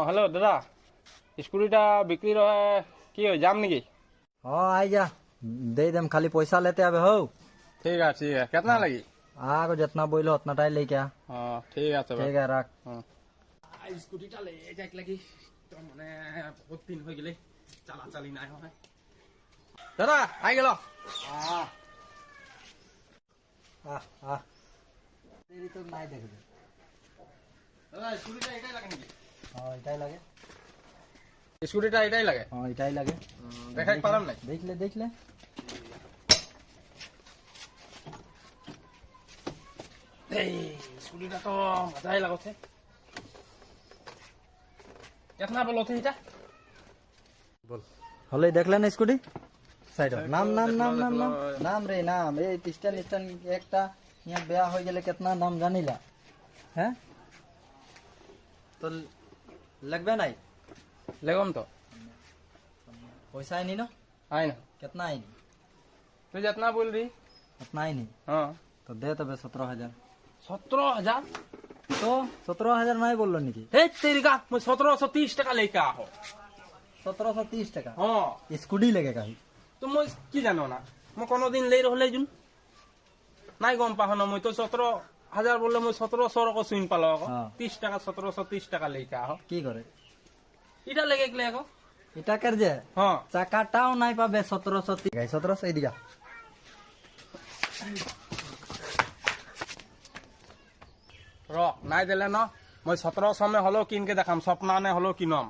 Hello दादा स्कूटीटा बिक्री रहे कि हो जाम निकी आई जा दे देम खाली पैसा लेते आबे हो। ठीक है कितना लगी आगो जितना बोलो उतना टाइम लेके आ। हाँ ठीक है ठीक है रख। स्कूटीटा ले जाक लगी तो माने बहुत दिन हो गेले चला चली নাই হয় दादा आई गेलो आ आ आ तेरी तो नहीं देख दे दादा स्कूटीटा এটাই লাগে নাকি हां এটাই লাগে স্কুটিটা এটাই লাগে हां এটাই লাগে দেখাই পারাম নাই देख ले এই স্কুটিটা তো মজাই লাগছে कितना बोलते এটা बोल হলে দেখলে না স্কুটি সাইড নাম নাম নাম নাম নাম নাম রে নাম এই স্ট্যান্ড স্ট্যান্ড একটা यहाँ ब्याह हो गेले कितना नाम जानिला हैं तो लगबे नहीं लगम तो पैसा ही नहीं ना आई ना कितना आई नहीं तू जितना बोल रही उतना ही नहीं हाँ तो दे तबे 17,000 17,000 तो 17,000 नहीं बोल लो निकी हे तेरी का मैं 1730 टका लेके आहो 1730 टका हाँ स्कूटी लेके कही तो मैं की जानो ना मैं कोनो दिन ले रहले जुन নাই গম পাহ না মই তো 17,000 বললে মই 1700 को सुन पालो हाँ। 30 টাকা 1730 টাকা लेके आहो की करे इटा लेके गले को इटा कर जे हाँ चाकाटाও নাই পাবে 1730 গাই 1700 এদিকে র নাই দিলে না মই 1700 में হলো কিনকে দেখাম স্বপ্না নে হলো কিনম